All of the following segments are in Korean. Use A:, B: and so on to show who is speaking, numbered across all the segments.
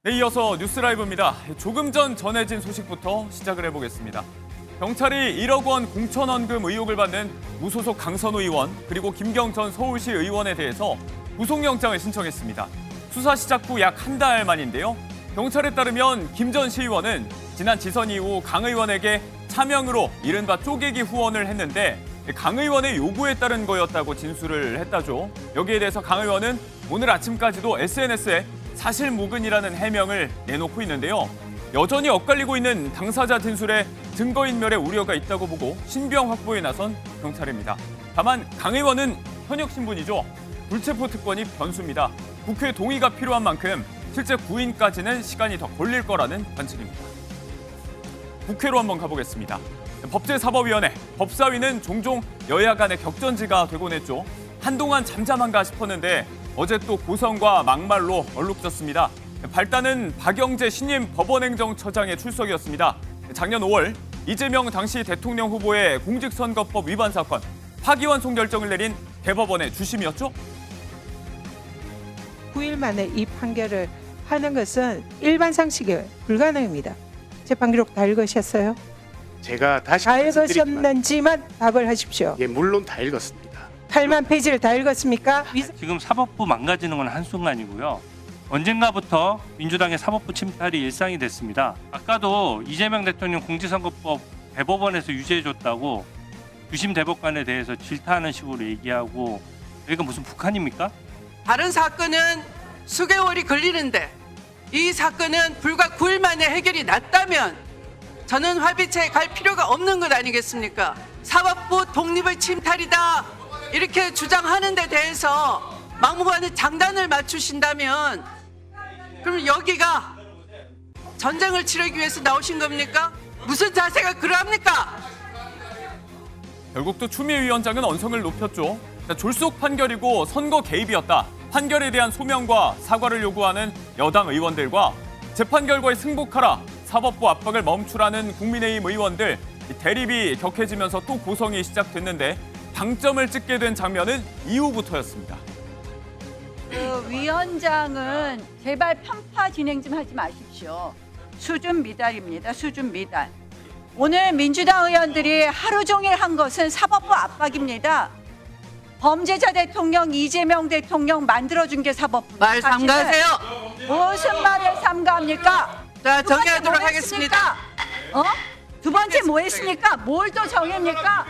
A: 네, 이어서 뉴스라이브입니다. 조금 전 전해진 소식부터 시작을 해보겠습니다. 경찰이 1억 원 공천원금 의혹을 받는 무소속 강선우 의원 그리고 김경 전 서울시 의원에 대해서 구속영장을 신청했습니다. 수사 시작 후 약 한 달 만인데요. 경찰에 따르면 김 전 시의원은 지난 지선 이후 강 의원에게 차명으로 이른바 쪼개기 후원을 했는데 강 의원의 요구에 따른 거였다고 진술을 했다죠. 여기에 대해서 강 의원은 오늘 아침까지도 SNS에 사실무근이라는 해명을 내놓고 있는데요. 여전히 엇갈리고 있는 당사자 진술에 증거인멸의 우려가 있다고 보고 신병 확보에 나선 경찰입니다. 다만 강 의원은 현역 신분이죠. 불체포 특권이 변수입니다. 국회 동의가 필요한 만큼 실제 구인까지는 시간이 더 걸릴 거라는 관측입니다. 국회로 한번 가보겠습니다. 법제사법위원회, 법사위는 종종 여야 간의 격전지가 되곤 했죠. 한동안 잠잠한가 싶었는데 어제 또 고성과 막말로 얼룩졌습니다. 발단은 박영재 신임 법원행정처장의 출석이었습니다. 작년 5월 이재명 당시 대통령 후보의 공직선거법 위반 사건 파기환송 결정을 내린 대법원의 주심이었죠.
B: 9일 만에 이 판결을 하는 것은 일반 상식에 불가능합니다. 재판 기록 다 읽으셨어요?
C: 제가 다시
B: 다
C: 말씀드리지만,
B: 읽으셨는지만 답을 하십시오.
C: 예, 물론 다 읽었습니다.
B: 8만 페이지를 다 읽었습니까?
D: 지금 사법부 망가지는 건 한순간이고요. 언젠가부터 민주당의 사법부 침탈이 일상이 됐습니다. 아까도 이재명 대통령 공직선거법 대법원에서 유죄해줬다고 유심 대법관에 대해서 질타하는 식으로 얘기하고 여기가 무슨 북한입니까?
E: 다른 사건은 수개월이 걸리는데 이 사건은 불과 9일 만에 해결이 났다면 저는 합의체에 갈 필요가 없는 것 아니겠습니까? 사법부 독립의 침탈이다 이렇게 주장하는 데 대해서 막무가내 장단을 맞추신다면 그럼 여기가 전쟁을 치르기 위해서 나오신 겁니까? 무슨 자세가 그러합니까?
A: 결국 또 추미애 위원장은 언성을 높였죠. 졸속 판결이고 선거 개입이었다. 판결에 대한 소명과 사과를 요구하는 여당 의원들과 재판 결과에 승복하라. 사법부 압박을 멈추라는 국민의힘 의원들. 대립이 격해지면서 또 고성이 시작됐는데 방점을 찍게 된 장면은 이후부터였습니다.
F: 위원장은 제발 편파 진행 좀 하지 마십시오. 수준 미달입니다. 수준 미달. 오늘 민주당 의원들이 하루 종일 한 것은 사법부 압박입니다. 범죄자 대통령 이재명 대통령 만들어준 게 사법부.
E: 말 삼가하세요.
F: 무슨 말을 삼가합니까?
E: 자,
F: 두 번째
E: 정리하도록
F: 뭐
E: 하겠습니다.
F: 했습니까? 두 번째 뭐 했습니까? 뭘 또 정합니까?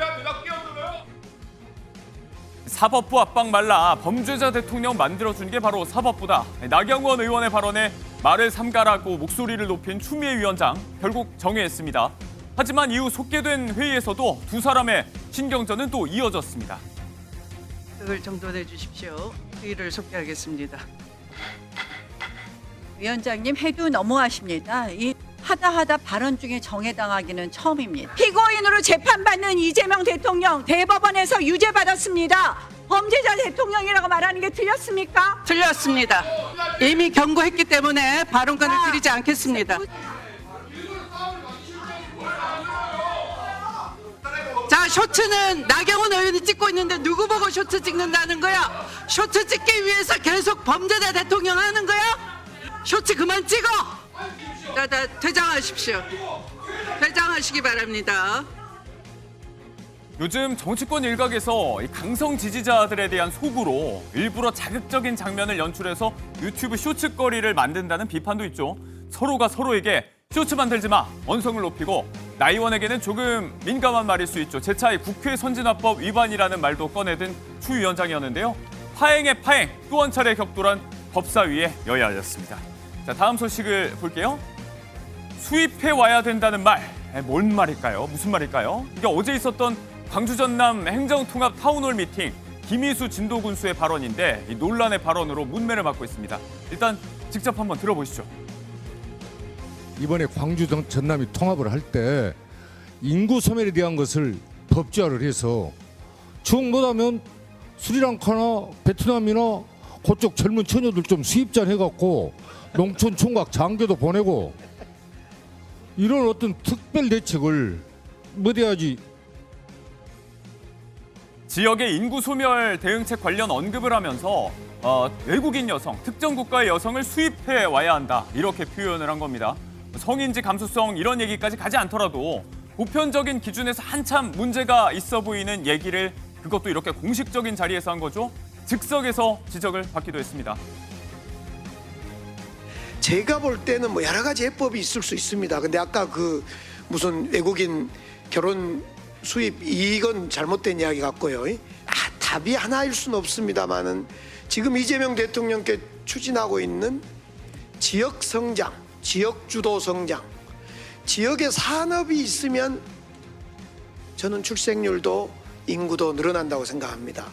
A: 사법부 압박 말라 범죄자 대통령 만들어준 게 바로 사법부다. 나경원 의원의 발언에 말을 삼가라고 목소리를 높인 추미애 위원장 결국 정회했습니다. 하지만 이후 속개된 회의에서도 두 사람의 신경전은 또 이어졌습니다.
E: 그걸 정돈해 주십시오. 회의를 속개하겠습니다.
F: 위원장님 해도 너무하십니다. 이 하다 발언 중에 정해당하기는 처음입니다. 피고인으로 재판받는 이재명 대통령 대법원에서 유죄받았습니다. 범죄자 대통령이라고 말하는 게 틀렸습니까?
E: 틀렸습니다. 이미 경고했기 때문에 발언권을 드리지 않겠습니다. 자, 쇼츠는 나경원 의원이 찍고 있는데 누구 보고 쇼츠 찍는다는 거야? 쇼츠 찍기 위해서 계속 범죄자 대통령 하는 거야? 쇼츠 그만 찍어! 자, 퇴장하십시오. 퇴장하시기 바랍니다.
A: 요즘 정치권 일각에서 이 강성 지지자들에 대한 속으로 일부러 자극적인 장면을 연출해서 유튜브 쇼츠거리를 만든다는 비판도 있죠. 서로가 서로에게 쇼츠 만들지 마, 언성을 높이고 나 의원에게는 조금 민감한 말일 수 있죠. 제 차에 국회 선진화법 위반이라는 말도 꺼내든 추 위원장이었는데요. 파행의 파행, 또 한 차례 격돌한 법사위의 여야였습니다. 자, 다음 소식을 볼게요. 수입해 와야 된다는 말, 뭔 말일까요? 무슨 말일까요? 이게 어제 있었던 광주 전남 행정통합 타운홀 미팅 김희수 진도군수의 발언인데 이 논란의 발언으로 문매를 맞고 있습니다. 일단 직접 한번 들어보시죠.
G: 이번에 광주 전남이 통합을 할 때 인구 소멸에 대한 것을 법제화를 해서 즉 뭐냐면 스리랑카나 베트남이나 그쪽 젊은 처녀들 좀 수입자 해갖고 농촌 총각 장교도 보내고 이런 어떤 특별 대책을 뭐해야지.
A: 지역의 인구 소멸 대응책 관련 언급을 하면서 외국인 여성, 특정 국가의 여성을 수입해 와야 한다. 이렇게 표현을 한 겁니다. 성인지 감수성 이런 얘기까지 가지 않더라도 보편적인 기준에서 한참 문제가 있어 보이는 얘기를 그것도 이렇게 공식적인 자리에서 한 거죠. 즉석에서 지적을 받기도 했습니다.
H: 제가 볼 때는 뭐 여러 가지 해법이 있을 수 있습니다. 근데 아까 그 무슨 외국인 결혼 수입 이건 잘못된 이야기 같고요. 답이 하나일 수는 없습니다만은 지금 이재명 대통령께 추진하고 있는 지역 성장, 지역 주도 성장, 지역에 산업이 있으면 저는 출생률도 인구도 늘어난다고 생각합니다.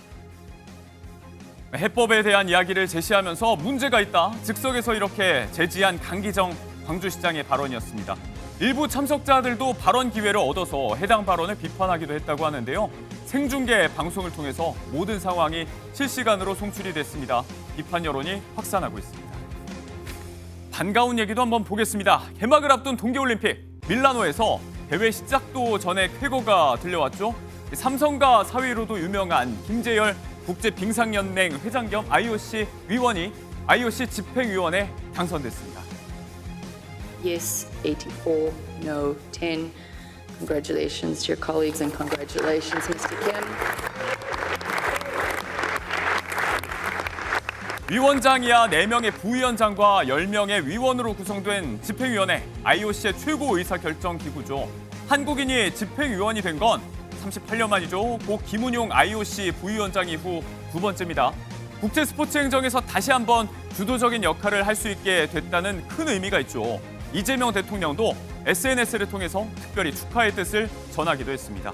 A: 해법에 대한 이야기를 제시하면서 문제가 있다. 즉석에서 이렇게 제지한 강기정 광주시장의 발언이었습니다. 일부 참석자들도 발언 기회를 얻어서 해당 발언을 비판하기도 했다고 하는데요. 생중계 방송을 통해서 모든 상황이 실시간으로 송출이 됐습니다. 비판 여론이 확산하고 있습니다. 반가운 얘기도 한번 보겠습니다. 개막을 앞둔 동계올림픽 밀라노에서 대회 시작도 전에 쾌거가 들려왔죠. 삼성가 사위로도 유명한 김재열 국제빙상연맹 회장 겸 IOC 위원이 IOC 집행위원회에 당선됐습니다.
I: Yes, 84. No, 10. Congratulations to your colleagues and congratulations, Mr. Kim.
A: 위원장이야 4명의 부위원장과 10명의 위원으로 구성된 집행위원회, IOC의 최고 의사결정기구죠. 한국인이 집행위원이 된 건 38년 만이죠. 고 김은용 IOC 부위원장 이후 두 번째입니다. 국제 스포츠 행정에서 다시 한번 주도적인 역할을 할 수 있게 됐다는 큰 의미가 있죠. 이재명 대통령도 SNS를 통해서 특별히 축하의 뜻을 전하기도 했습니다.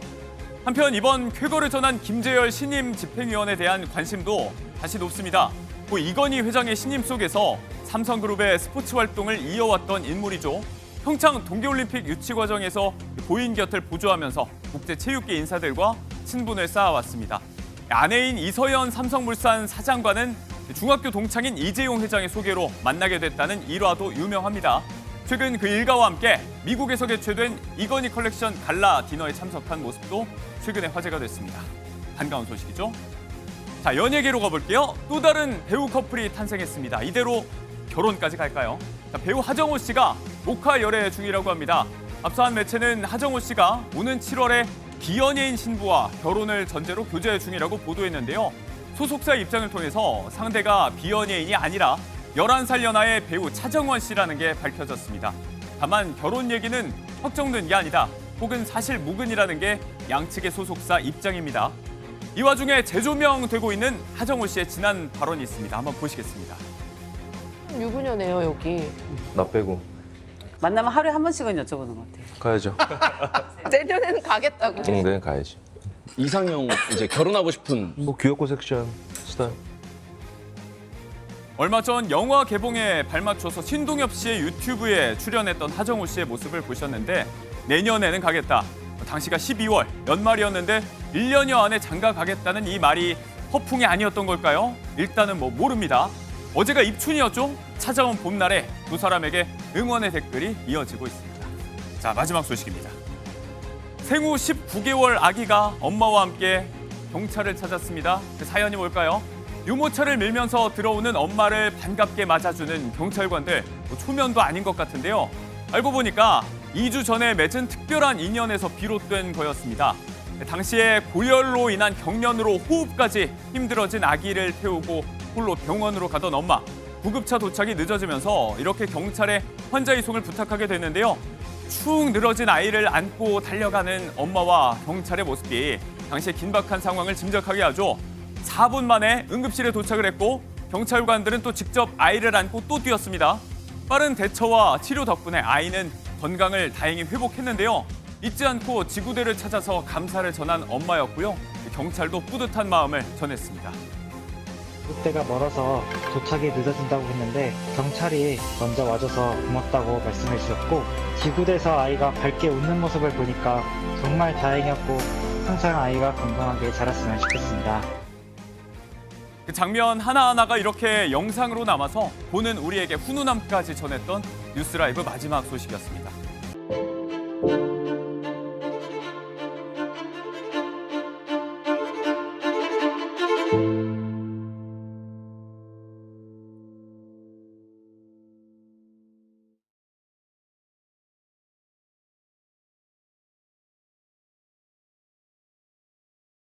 A: 한편 이번 쾌거를 전한 김재열 신임 집행위원에 대한 관심도 다시 높습니다. 고 이건희 회장의 신임 속에서 삼성그룹의 스포츠 활동을 이어왔던 인물이죠. 평창 동계올림픽 유치 과정에서 고인 곁을 보조하면서 국제체육계 인사들과 친분을 쌓아왔습니다. 아내인 이서연 삼성물산 사장과는 중학교 동창인 이재용 회장의 소개로 만나게 됐다는 일화도 유명합니다. 최근 그 일가와 함께 미국에서 개최된 이건희 컬렉션 갈라 디너에 참석한 모습도 최근에 화제가 됐습니다. 반가운 소식이죠. 자, 연예계로 가볼게요. 또 다른 배우 커플이 탄생했습니다. 이대로 결혼까지 갈까요? 자, 배우 하정우 씨가 목화 열애 중이라고 합니다. 앞서 한 매체는 하정우 씨가 오는 7월에 비연예인 신부와 결혼을 전제로 교제 중이라고 보도했는데요. 소속사 입장을 통해서 상대가 비연예인이 아니라 11살 연하의 배우 차정원 씨라는 게 밝혀졌습니다. 다만 결혼 얘기는 확정된 게 아니다. 혹은 사실 무근이라는 게 양측의 소속사 입장입니다. 이 와중에 재조명되고 있는 하정우 씨의 지난 발언이 있습니다. 한번 보시겠습니다.
J: 유부녀네요, 여기.
K: 나 빼고
J: 만나면 하루에 한 번씩은 여쭤보는 것 같아요.
K: 가야죠.
J: 내년에는 가겠다고.
K: 응, 네, 가야지.
L: 이상형 이제 결혼하고 싶은
K: 뭐 귀엽고 섹시한 스타일.
A: 얼마 전 영화 개봉에 발맞춰서 신동엽 씨의 유튜브에 출연했던 하정우 씨의 모습을 보셨는데 내년에는 가겠다. 당시가 12월 연말이었는데 1년여 안에 장가 가겠다는 이 말이 허풍이 아니었던 걸까요? 일단은 뭐 모릅니다. 어제가 입춘이었죠? 찾아온 봄날에 두 사람에게 응원의 댓글이 이어지고 있습니다. 자, 마지막 소식입니다. 생후 19개월 아기가 엄마와 함께 경찰을 찾았습니다. 그 사연이 뭘까요? 유모차를 밀면서 들어오는 엄마를 반갑게 맞아주는 경찰관들, 초면도 아닌 것 같은데요. 알고 보니까 2주 전에 맺은 특별한 인연에서 비롯된 거였습니다. 당시에 고열로 인한 경련으로 호흡까지 힘들어진 아기를 태우고 홀로 병원으로 가던 엄마. 구급차 도착이 늦어지면서 이렇게 경찰에 환자 이송을 부탁하게 됐는데요. 축 늘어진 아이를 안고 달려가는 엄마와 경찰의 모습이 당시의 긴박한 상황을 짐작하게 하죠. 4분 만에 응급실에 도착을 했고 경찰관들은 또 직접 아이를 안고 또 뛰었습니다. 빠른 대처와 치료 덕분에 아이는 건강을 다행히 회복했는데요. 잊지 않고 지구대를 찾아서 감사를 전한 엄마였고요. 경찰도 뿌듯한 마음을 전했습니다.
M: 그때가 멀어서 도착이 늦어진다고 했는데 경찰이 먼저 와줘서 고맙다고 말씀해 주셨고 지구대에서 아이가 밝게 웃는 모습을 보니까 정말 다행이었고 항상 아이가 건강하게 자랐으면 좋겠습니다.
A: 그 장면 하나하나가 이렇게 영상으로 남아서 보는 우리에게 훈훈함까지 전했던 뉴스라이브 마지막 소식이었습니다.